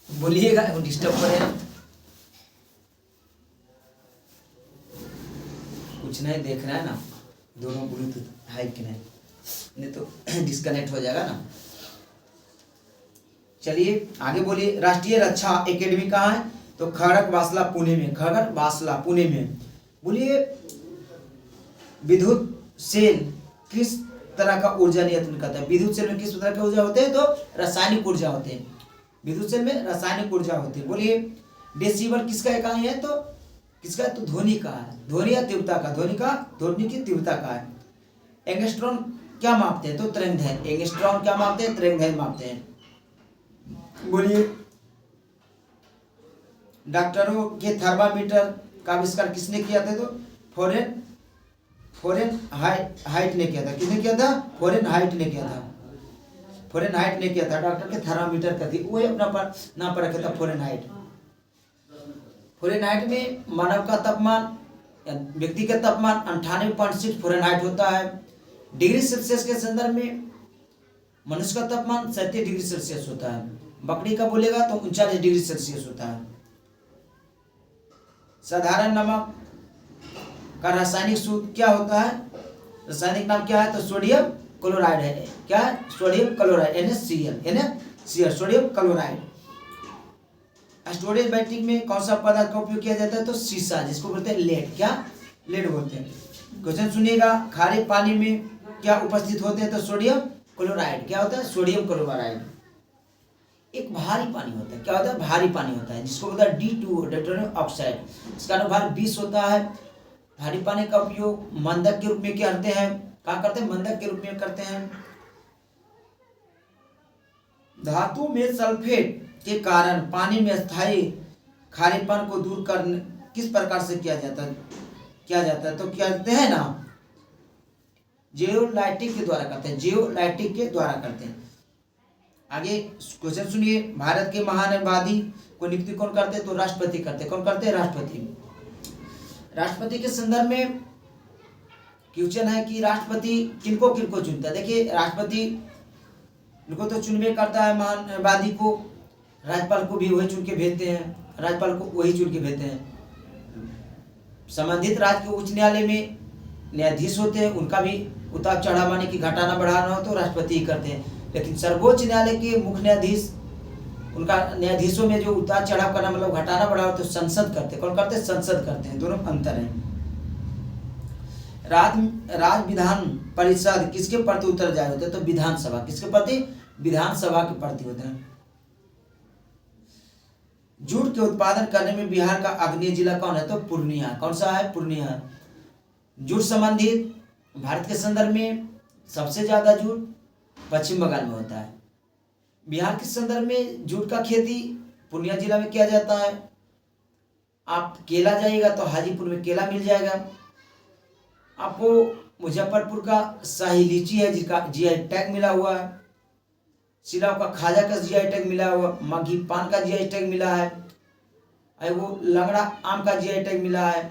बोलिएगा, डिस्टर्ब करें कुछ नहीं, देख रहा है ना, दोनों ब्लूटूथ है कि नहीं तो डिस्कनेक्ट हो जाएगा ना। चलिए आगे बोलिए, राष्ट्रीय रक्षा एकेडमी कहाँ है? तो खड़गवासला पुणे में। खड़गवासला पुणे में। बोलिए, विद्युत सेल किस तरह का ऊर्जा नियंत्रण करता है? विद्युत सेल में किस तरह का ऊर्जा होते हैं? तो रासायनिक ऊर्जा होते हैं। विद्युत सेल में रासायनिक ऊर्जा होती है। बोलिए, डेसिबल किसका इकाई है? तो किसका? तो ध्वनि का है। ध्वनि या तीव्रता का, ध्वनि की तीव्रता का है। एंगस्ट्रॉम क्या मापते हैं? तो तरंगदैर्घ्य। एंगस्ट्रॉम क्या मापते हैं? तरंगदैर्घ्य मापते हैं। बोलिए, डॉक्टरों के थर्मामीटर का आविष्कार किसने किया था? तो फ़ारेनहाइट ने किया था। किसने किया था? फ़ारेनहाइट ने किया था। फ़ारेनहाइट ने किया था। डॉक्टर के थर्मामीटर का थी, वही अपना नाम पर रखा था फ़ारेनहाइट। फ़ारेनहाइट में मानव का तापमान या व्यक्ति का तापमान 98.6 फ़ारेनहाइट होता है। डिग्री सेल्सियस के संदर्भ में मनुष्य का तापमान 37 डिग्री सेल्सियस होता है। बकरी का बोलेगा तो 39 डिग्री सेल्सियस होता है। साधारण नमक का रासायनिक सूत्र क्या होता है? रासायनिक नाम क्या है? तो सोडियम क्लोराइड है। क्या है? Sodium chloride, NaCl, sodium chloride. Storage battery में कौन सा पदार्थ का उपयोग किया जाता है? तो सीसा, जिसको बोलते हैं लेड। क्या? लेड बोलते हैं। क्वेश्चन सुनिएगा, खारे पानी में क्या उपस्थित होते हैं? तो सोडियम क्लोराइड। क्या होता है? Sodium chloride. एक भारी पानी होता है। क्या होता है? भारी पानी होता है, जिसको बोलता है D2O, डाइट्रोनियम ऑक्साइड। इसका अनुभार 20 होता है। भारी पानी का उपयोग मंदक के रूप में क्या करते हैं? क्या करते हैं? मंदक के रूप में करते हैं। धातु में सल्फेट के कारण पानी में स्थायी खारेपन को दूर करने किस प्रकार से किया जाता है? तो क्या कहते हैं ना, जियोलाइटिक के द्वारा करते हैं। जियोलाइटिक के द्वारा करते हैं। आगे क्वेश्चन सुनिए, भारत के महानवादी को नियुक्ति कौन करते हैं? तो राष्ट्रपति करते हैं। कौन करते हैं? राष्ट्रपति। राष्ट्रपति के संदर्भ में क्वेश्चन है कि राष्ट्रपति किनको किनको चुनता है? देखिए, राष्ट्रपति इनको तो चुनवे करता है महानवादी को, राज्यपाल को भी वही चुन के भेजते हैं। राज्यपाल को वही चुन के भेजते हैं। संबंधित राज्य के उच्च न्यायालय में न्यायाधीश होते हैं, उनका भी उतार चढ़ाव माने कि घटाना बढ़ाना हो तो राष्ट्रपति ही करते हैं। लेकिन सर्वोच्च न्यायालय के मुख्य न्यायाधीश, उनका न्यायाधीशों में जो उतार चढ़ाव करना मतलब घटाना बढ़ाना तो संसद करते हैं। कौन करते हैं? संसद करते हैं। दोनों अंतर है। राज्य विधान परिषद किसके प्रति उत्तरदायी होते हैं? तो विधानसभा। किसके प्रति? विधानसभा के प्रति होते हैं। जूट के उत्पादन करने में बिहार का अग्रणी जिला कौन है? तो पूर्णिया। कौन सा है? पूर्णिया। जूट संबंधित भारत के संदर्भ में सबसे ज्यादा जूट पश्चिम बंगाल में होता है। बिहार के संदर्भ में जूट का खेती पूर्णिया जिला में किया जाता है। आप केला जाइएगा तो हाजीपुर में केला मिल जाएगा आपको। मुजफ्फरपुर का शाही लीची है, जिसका GI टैग मिला हुआ है। सिलाव का खाजा का GI टैग मिला हुआ। मघी पान का GI टैग मिला है। वो लंगड़ा आम का GI टैग मिला है।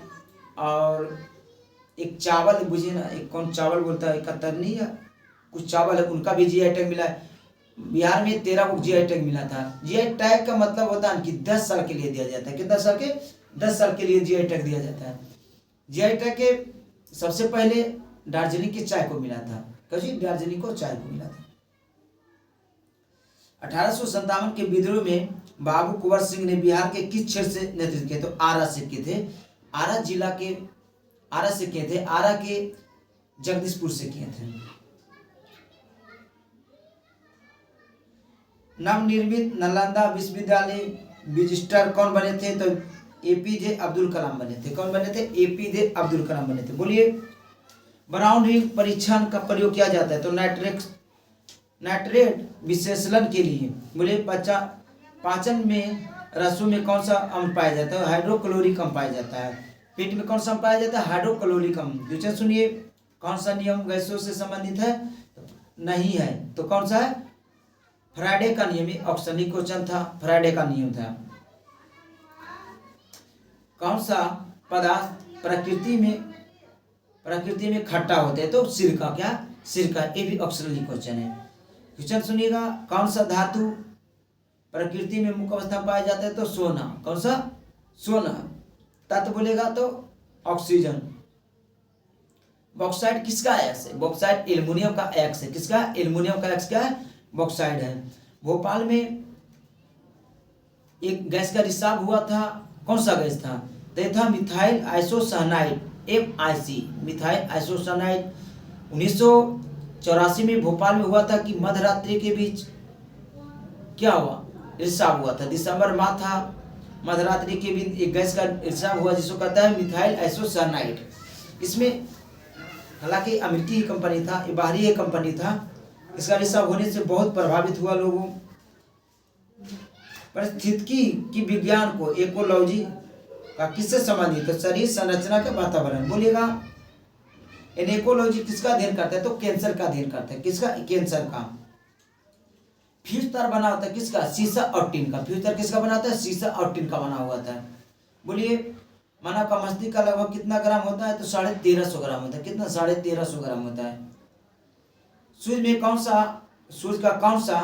और एक चावल बुझे ना, एक कौन चावल बोलता है, कतरनी या कुछ चावल है, उनका भी GI टैग मिला है। बिहार में 13 को GI टैग मिला था। GI टैग का मतलब होता है कि 10 साल के लिए दिया जाता है। कितना साल के? 10 साल के लिए GI टैग दिया जाता है। GI टैग के सबसे पहले दार्जिलिंग के चाय को मिला था। कैसे? दार्जिलिंग को चाय को मिला था। 1857 के विद्रोह में बाबू कुंवर सिंह ने बिहार के किस क्षेत्र से नेतृत्व किया? तो आरा से किए थे। आरा जिला के आरा से किए थे। आरा के जगदीशपुर से किए थे। नवनिर्मित नालंदा विश्वविद्यालय रजिस्ट्रार कौन बने थे? तो एपीजे अब्दुल कलाम बने थे। कौन बने थे? एपीजे अब्दुल कलाम बने थे। बोलिए ब्राउन रिंग परीक्षण का प्रयोग किया जाता है तो नाइट्रेट विश्लेषण के लिए। बोलिए पाचन में रसों में कौन सा अम्ल पाया जाता है? हाइड्रोक्लोरिक अम्ल पाया जाता है। पेट में कौन सा अम्ल पाया जाता है? हाइड्रोक्लोरिक अम्ल। क्वेश्चन सुनिए, कौन सा नियम गैसों से संबंधित है? नहीं है तो कौन सा है? फ्राइडे का नियम। ऑप्शन ही क्वेश्चन था, फ्राइडे का नियम था। कौन सा पदार्थ प्रकृति में खट्टा होता है? तो सिरका। क्या? सिरका। ये भी ऑप्शनल क्वेश्चन है। क्वेश्चन सुनिएगा, कौन सा धातु प्रकृति में मुख्य अवस्था में पाया जाता है? तो सोना। कौन सा? सोना। तत्व बोलेगा तो ऑक्सीजन। बॉक्साइड किसका एक्स है? बॉक्साइड एल्युमिनियम का एक्स है। किसका? एल्युमिनियम का एक्स क्या है? बॉक्साइड है। भोपाल में एक गैस का रिसाव हुआ था, कौन सा गैस था? तो ये था methyl isocyanide, MIC, methyl isocyanide. 1984 में भोपाल में हुआ था कि मध्यरात्रि के बीच क्या हुआ? रिसाव हुआ था। दिसंबर माह था, मध्यरात्रि के बीच एक गैस का रिसाव हुआ जिसको कहता है मिथाइल आइसोसाइनाइड। इसमें हालांकि अमेरिकी कंपनी था, ये बाहरी कंपनी था। इसका रिसाव होने से बहुत प्रभावित हुआ लोगों। परिस्थितिकी की विज्ञान को इकोलॉजी का किससे संबंधित है? शरीर संरचना के वातावरण। बोलिएगा इकोलॉजी किसका अध्ययन करता है? तो कैंसर का अध्ययन करता है। किसका? कैंसर का। फ्यूचर बना होता है किसका? सीसा और टिन का। फ्यूचर किसका बना होता है? सीसा और टिन का बना हुआ था। बोलिए मानव का मस्तिष्क का लगभग कितना ग्राम होता है? तो 1350 ग्राम होता है। कितना? 1350 ग्राम होता है। सूर्य में कौन सा, सूर्य का कौन सा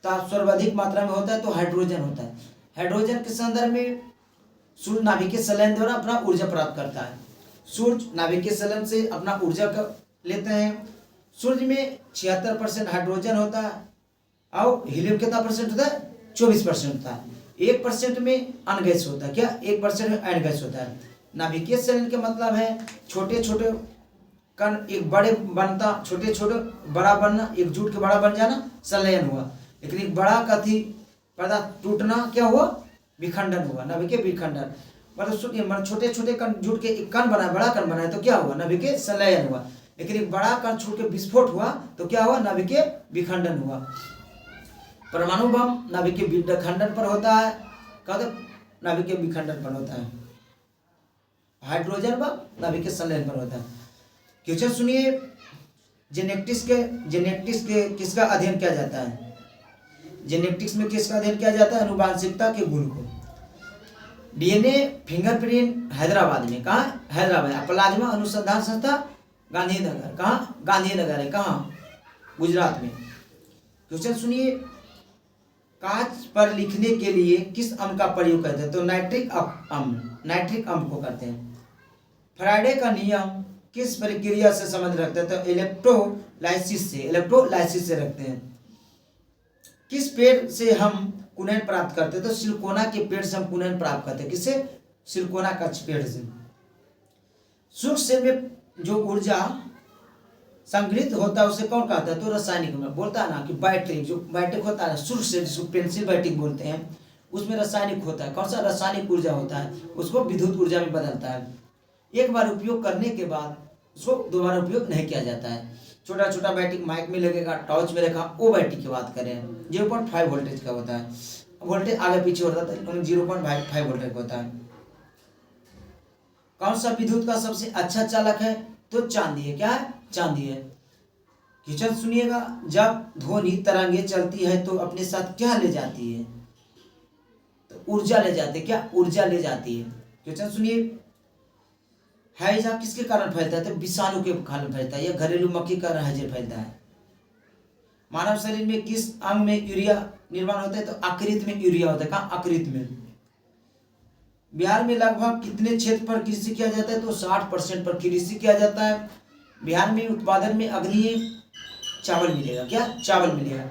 ताप सर्वाधिक मात्रा में होता है? तो हाइड्रोजन होता है। हाइड्रोजन के संदर्भ में सूर्य नाभिकीय संलयन द्वारा अपना ऊर्जा प्राप्त करता है। सूर्य नाभिकीय संलयन से अपना ऊर्जा लेते हैं। सूर्य में 76% हाइड्रोजन होता है और हीलियम कितना परसेंट होता है? 24% होता है। 1% में अनगैस होता है। क्या? 1% में अनगैस होता है। नाभिकीय संलयन का मतलब है छोटे छोटे कण एक बड़े बनता, छोटे छोटे बड़ा बनना, एकजुट के बड़ा बन जाना, संलयन हुआ। लेकिन एक बड़ा कथी पदार्थ टूटना क्या हुआ? विखंडन हुआ। नाभिकीय विखंडन मतलब छोटे छोटे कण जुट के एक कण बना, बड़ा कण बना तो क्या हुआ? नाभिकीय संलयन हुआ। लेकिन एक बड़ा कण छूट के विस्फोट हुआ तो क्या हुआ? नाभिकीय विखंडन हुआ। परमाणु बम नाभिकीय विखंडन पर होता है। कब? नाभिकीय विखंडन पर होता है। हाइड्रोजन बम नाभिकीय संलयन पर होता है। क्वेश्चन सुनिए, जेनेटिक्स के किसका अध्ययन किया जाता है? जेनेटिक्स में किसका अध्ययन किया जाता है? अनुवांशिकता के गुण को। DNA फिंगरप्रिंट हैदराबाद में। कहाँ? हैदराबाद। प्लाज्मा अनुसंधान संस्था गांधीनगर। कहाँ? गांधीनगर है। कहाँ? गुजरात में। क्वेश्चन सुनिए, कांच पर लिखने के लिए किस अम्ल का प्रयोग करते हैं? तो नाइट्रिक अम्ल को करते हैं। फ्राइडे का नियम किस प्रक्रिया से संबंध रखते हैं? तो इलेक्ट्रोलाइसिस से रखते हैं। किस पेड़ से हम कुनैन प्राप्त करते हैं? तो सिलिकोना के पेड़ से हम कुनैन प्राप्त करते हैं। किससे? सिलिकोना का पेड़ से। सूक्ष्म सेल में जो ऊर्जा संग्रहित होता है उसे कौन कहता है? तो रासायनिक में बोलता है ना कि बैटरी, जो बैटरी होता है सूक्ष्म सेल जिसको पेंसिल बैटरी बोलते हैं, उसमें रासायनिक होता है। कौन सा? रासायनिक ऊर्जा होता है, उसको विद्युत ऊर्जा में बदलता है। एक बार उपयोग करने के बाद उसको दोबारा उपयोग नहीं किया जाता है। छोटा छोटा बैटरी माइक में लगेगा, टॉर्च में रखा, वो बैटरी की बात करें 0.5 वोल्टेज का होता है। वोल्टेज आगे पीछे होता है 0.5 वोल्टेज का होता है। कौन सा विद्युत का सबसे अच्छा चालक है? तो चांदी है। क्या है? चांदी है। क्वेश्चन सुनिएगा, जब ध्वनि तरंगे चलती है तो अपने साथ क्या ले जाती है? तो ऊर्जा ले जाती है। क्या? ऊर्जा ले जाती है। क्वेश्चन सुनिए, हैजा किसके कारण फैलता है? तो विषाणु के कारण फैलता है। या घरेलू मक्खी का हैजा फैलता है। मानव शरीर में किस अंग में यूरिया निर्माण होता है? तो आकृति में यूरिया होता है। कहाँ? आकृति में। बिहार में लगभग कितने क्षेत्र पर कृषि किया जाता है? तो 60% पर कृषि किया जाता है। बिहार में उत्पादन में अग्रणीय चावल मिलेगा। क्या? चावल मिलेगा।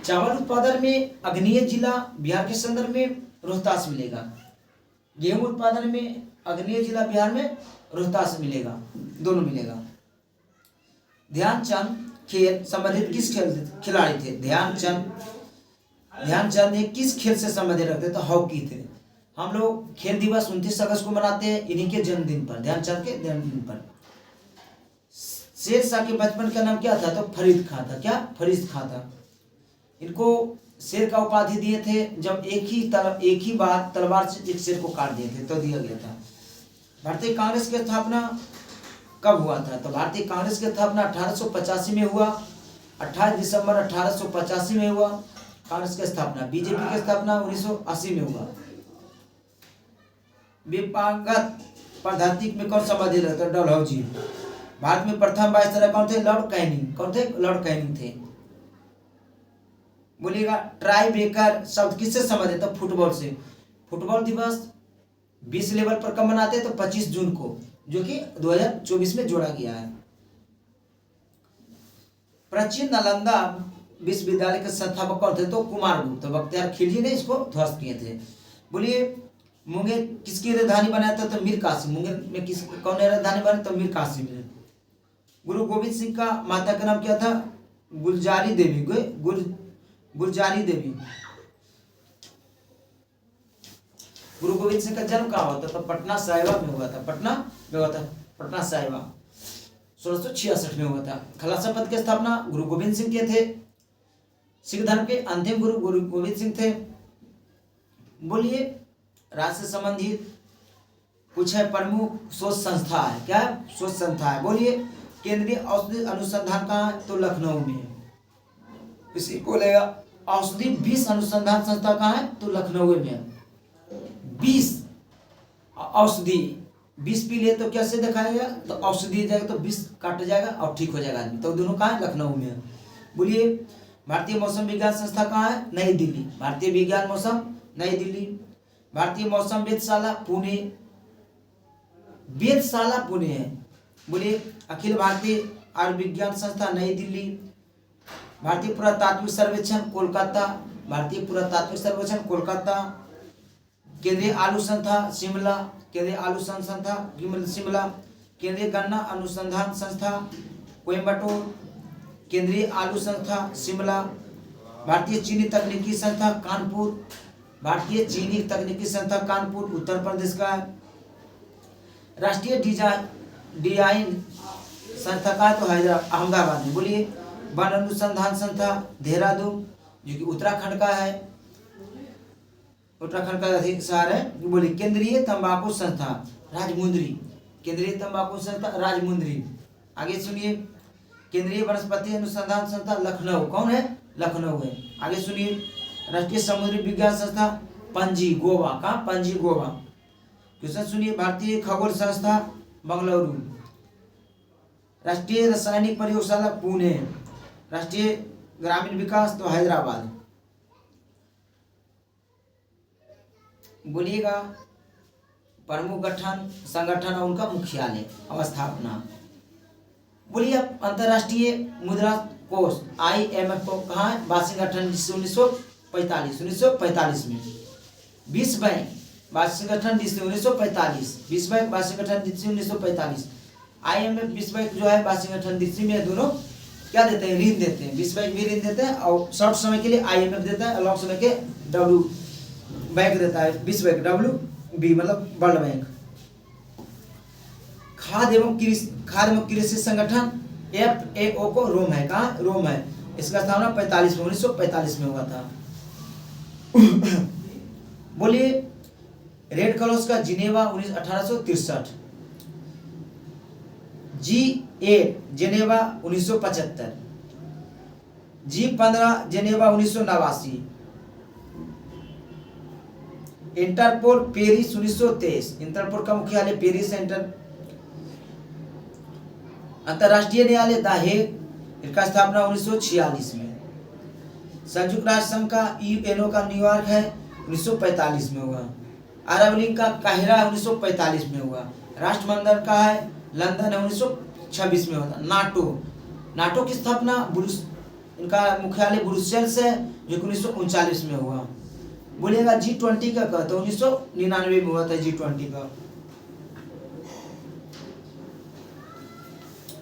चावल उत्पादन में अग्रणीय जिला बिहार के संदर्भ में रोहतास मिलेगा। गेहूं उत्पादन में अग्रणीय जिला बिहार में रोहतास मिलेगा, दोनों मिलेगा। ध्यानचंद खेल संबंधित किस खिलाड़ी थे? ध्यानचंद ने किस खेल से संबंधित रखते? तो हॉकी थे। हम लोग खेल दिवस 29 अगस्त को मनाते हैं इन्हीं के जन्मदिन पर, ध्यानचंद के जन्मदिन पर। शेर शाह के बचपन का नाम क्या था? तो फरीद खां था। क्या? फरीद खां था। इनको शेर का उपाधि दिए थे जब एक ही बार तलवार से एक शेर को काट दिए थे तो दिया गया था। भारतीय कांग्रेस की स्थापना कब हुआ था? तो भारतीय कांग्रेस की स्थापना 1885 में हुआ। 28 दिसंबर 1885 में हुआ कांग्रेस की स्थापना। बीजेपी की स्थापना 1980 में हुआ। विपागत पद्धति में कौन समाधि रहता? डलहौजी। भारत में प्रथम वायसराय कौन थे? Lord Canning. कौन थे? लॉर्ड कैनिंग थे। बोलिएगा ट्राई ब्रेकर शब्द किससे संबंधित? तो फुटबॉल से। फुटबॉल दिवस 20 लेवल पर कब मनाते हैं? तो 25 जून को, जो कि 2024 में जोड़ा गया है। प्राचीन नालंदा विश्वविद्यालय के संस्थापक कौन थे? तो कुमारगुप्त। तो बख्तियार खिलजी ने इसको ध्वस्त किए थे। बोलिए मुंगेर किसकी राजधानी बनाया था? तो मीर कासिम। मुंगेर में कौन ने राजधानी बनाया? तो मीर कासिम ने। गुरु गोविंद सिंह का माता का नाम क्या था? गुलजारी देवी। गुलजारी देवी। गुरु गोविंद सिंह का जन्म कहाँ हुआ था? तो पटना साहिबा में हुआ था। पटना में हुआ था। पटना साहिबा 1666 में हुआ था। खालसा पंथ की स्थापना गुरु गोविंद सिंह के थे। सिख धर्म के अंतिम गुरु गुरु गोविंद सिंह थे। बोलिए राज्य से संबंधित कुछ है प्रमुख शोध संस्था है। क्या है? शोध संस्था है। बोलिए केंद्रीय औषधि अनुसंधान कहाँ है? तो लखनऊ में है। इसी को लेगा औषधि 20 अनुसंधान संस्था कहाँ है? तो लखनऊ में है। 20 औषधि 20 पी लिए तो कैसे दिखाएगा? तो औषधि जाएगा तो 20 काट जाएगा और ठीक हो जाएगा आदमी। तो दोनों कहाँ है? लखनऊ में है। बोलिए भारतीय मौसम विज्ञान संस्था कहाँ है? नई दिल्ली। भारतीय विज्ञान मौसम नई दिल्ली। भारतीय मौसम वेधशाला पुणे। वेधशाला पुणे है। बोलिए अखिल भारतीय आयुर्विज्ञान संस्था नई दिल्ली। भारतीय पुरातात्विक सर्वेक्षण कोलकाता। भारतीय पुरातात्विक सर्वेक्षण कोलकाता। केंद्रीय आलू संस्था शिमला। केंद्रीय आलू संस्था शिमला। केंद्रीय गन्ना अनुसंधान संस्था कोयम्बटूर। केंद्रीय आलू संस्था शिमला। भारतीय चीनी तकनीकी संस्था कानपुर। भारतीय चीनी तकनीकी संस्था कानपुर उत्तर प्रदेश का है। राष्ट्रीय डिजाइन संस्था का है तो अहमदाबाद में। बोलिए वन अनुसंधान संस्था देहरादून जो कि उत्तराखंड का है। उत्तराखंड का अधिक शहर है। बोलिए केंद्रीय तंबाकू संस्था राजमुंद्री। केंद्रीय तंबाकू संस्था राजमुंद्री। आगे सुनिए केंद्रीय वनस्पति अनुसंधान संस्था लखनऊ। कौन है? लखनऊ है। आगे सुनिए राष्ट्रीय समुद्री विज्ञान संस्था पणजी गोवा का। पणजी गोवा। क्वेश्चन सुनिए भारतीय खगोल संस्था बंगलुरु। राष्ट्रीय रासायनिक प्रयोगशाला पुणे। राष्ट्रीय ग्रामीण विकास तो हैदराबाद। बोलिएगा प्रमुख गठन संगठन और उनका मुख्यालय अवस्थापना। बोलिए अंतर्राष्ट्रीय मुद्रा कोष IMF को कहाँ है? वाशिंगटन 1945 में। विश्व बैंक वाशिंगटन DC 1945। विश्व बैंक वाशिंगटन DC 1945। IMF विश्व बैंक जो है वाशिंगटन DC में। दोनों क्या देते हैं? ऋण देते हैं। विश्व बैंक भी ऋण देते हैं और शॉर्ट समय के लिए IMF देता है, लॉन्ग समय के W बैंक देता है। विश्व बैंक WB मतलब वर्ल्ड बैंक। खाद्य एवं कृषि संगठन FAO को रोम है। कहाँ? रोम है। इसका स्थापना 1945 में हुआ था। बोलिए रेड क्रॉस का Geneva 1863। G8 Geneva 1975। G15 Geneva 1989। Interpol Paris 1923। Interpol का मुख्यालय पेरिस है। अंतर्राष्ट्रीय न्यायालय द हेग इसका स्थापना 1946 में। संयुक्त राष्ट्र संघ का UNO का न्यूयॉर्क है 1945 में हुआ। अरब लीग का काहिरा 1945 में हुआ। राष्ट्रमंडल का है लंदन 1926 में होता। नाटो की स्थापना इनका मुख्यालय ब्रुसेल्स है जो 1939 में हुआ। बोलिएगा G20 का तो 1999 में हुआ था। G20 का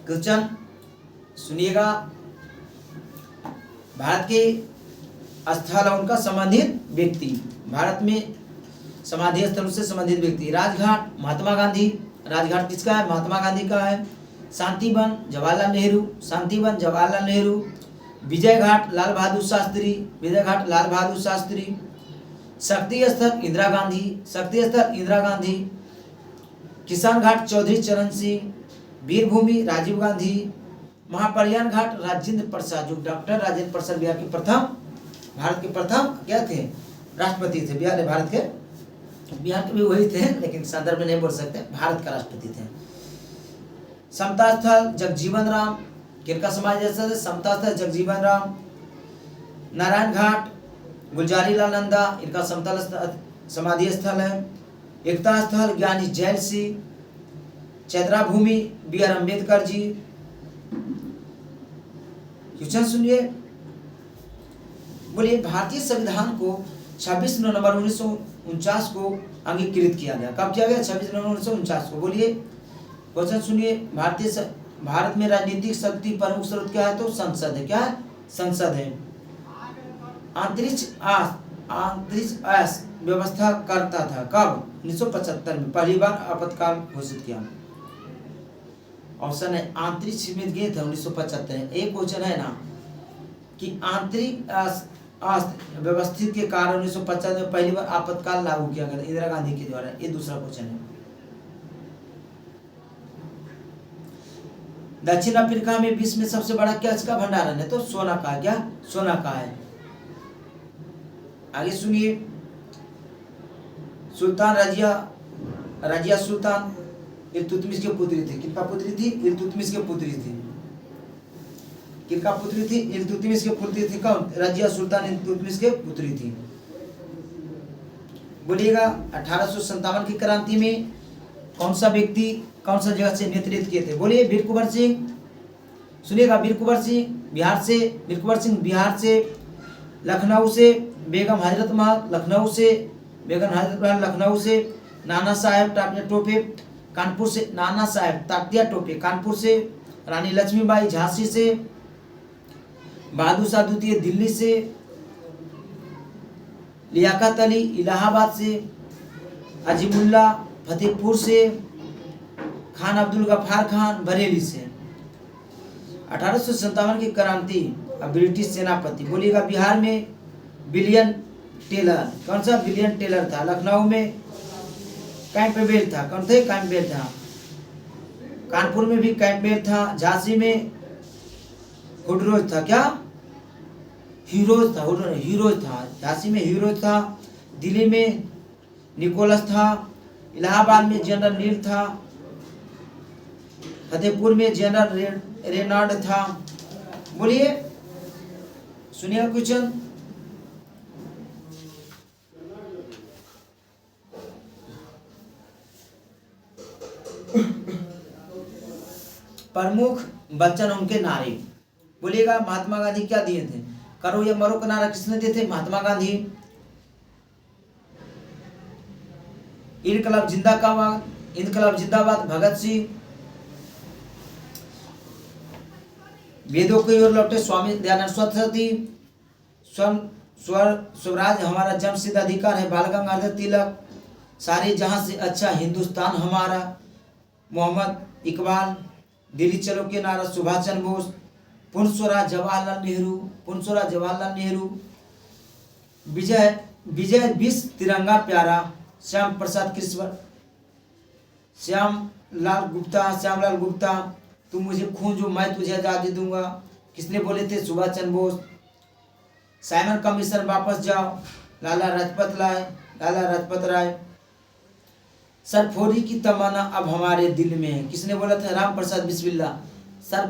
क्वेश्चन सुनिएगा भारत के स्थल और उनका संबंधित व्यक्ति। भारत में समाधि स्थल से संबंधित व्यक्ति। राजघाट महात्मा गांधी, राजघाट किसका है? महात्मा गांधी का है। शांतिवन जवाहरलाल नेहरू, शांतिवन जवाहरलाल नेहरू। विजय घाट लाल बहादुर शास्त्री, विजय घाट लाल बहादुर शास्त्री। शक्ति स्थल इंदिरा गांधी, शक्ति स्थल इंदिरा गांधी। किसान घाट चौधरी चरण सिंह। वीरभूमि राजीव गांधी। महाप्रयाण घाट राजेंद्र प्रसाद, जो डॉक्टर राजेंद्र प्रसाद बिहार के प्रथम, भारत के प्रथम क्या थे? राष्ट्रपति थे बिहार, भारत के, बिहार के भी वही थे लेकिन संदर्भ में नहीं बोल सकते, भारत का राष्ट्रपति थे। समता स्थल जगजीवन राम, किनका समाधि स्थल है? समता स्थल जगजीवन राम। नारायण घाट गुलजारी लाल नंदा, इनका समतल समाधि स्थल है। Ekta Sthal Giani Zail Singh. Chaitya Bhumi B R Ambedkar ji. Question सुनिए, बोलिए भारतीय संविधान को 26 नवंबर 1949 को अंगीकृत किया गया। कब किया गया? 26 नवंबर 1949 को। बोलिए क्वेश्चन सुनिए, भारत में राजनीतिक शक्ति प्रमुख स्रोत क्या है? तो संसद है। क्या है? संसद है। अंतरिक्ष व्यवस्था करता था कब? 1975 में पहली बार आपातकाल घोषित किया। ऑप्शन है अंतरिक्ष में गए थे 1975 में। एक क्वेश्चन है ना कि आंतरिक व्यवस्थित के कारण 1975 में पहली बार आपातकाल लागू किया गया इंदिरा गांधी के द्वारा। ये दूसरा क्वेश्चन है। दक्षिण अफ्रीका में विश्व में सबसे बड़ा क्या का भंडारण है? तो सोना का। क्या? सोना का है। आगे सुनिए, सुल्तान रजिया सुल्तान इल्तुतमिश की पुत्री थी। किनका पुत्री थी? इल्तुतमिश की पुत्री थी। किनका पुत्री थी? इल्तुतमिश की पुत्री थी। कौन? रजिया सुल्तान इल्तुतमिश की पुत्री थी। बोलिएगा 1857 की क्रांति में कौन सा व्यक्ति कौन सा जगह से नेतृत्व किए थे? बोलिए वीर कुंवर सिंह। सुनिएगा, वीर कुंवर सिंह बिहार से, वीर कुंवर सिंह बिहार से। लखनऊ से बेगम हजरत महल, लखनऊ से बेगम हजरत महल, लखनऊ से। नाना साहेब टाटिया टोपे कानपुर से, नाना साहेब तात्या टोपे कानपुर से। रानी लक्ष्मीबाई झांसी से। बहादुर शाह द्वितीय दिल्ली से। लियाकत अली इलाहाबाद से। अजीमुल्ला फतेहपुर से। खान अब्दुल गफ्फार खान बरेली से। 1857 की क्रांति ब्रिटिश सेनापति। बोलिएगा बिहार में विलियम टेलर। कौन सा? विलियम टेलर था। लखनऊ में कैंपबेल था। कौन थे? कैंपबेल था। कानपुर में भी कैंपबेल था। झांसी में हुडरोज था। क्या? हीरोज था। हीरोज था। झांसी में हीरोज था। दिल्ली में निकोलस था। इलाहाबाद में जनरल नील था। फतेहपुर में जनरल रेनाल्ड था। बोलिए सुनिए क्वेश्चन, प्रमुख वचन उनके नारे। बोलिएगा महात्मा गांधी क्या दिए थे? करो या मरो का नारा किसने दिए थे? महात्मा गांधी। इनकलाब जिंदाबाद भगत सिंह। वेदों की ओर लौटे स्वामी दयानंद सरस्वती। स्वराज हमारा जन्मसिद्ध अधिकार है बाल गंगाधर तिलक। सारे जहां से अच्छा हिंदुस्तान हमारा मोहम्मद इकबाल। दिल्ली चलो के नारा सुभाष चंद्र बोस। पूर्ण स्वराज जवाहरलाल नेहरू, पूर्ण स्वराज जवाहरलाल नेहरू। विजय 20 तिरंगा प्यारा श्याम प्रसाद कृष्ण, श्यामलाल गुप्ता। तुम मुझे खून जो मैं तुझे आजादी दूंगा, किसने बोले थे? सुभाष चंद्र बोस। साइमन कमीशन वापस जाओ, लाला लाजपत राय। सरफोरी की तमन्ना अब हमारे दिल में है, किसने बोला था? राम प्रसाद बिस्मिल्ला। सर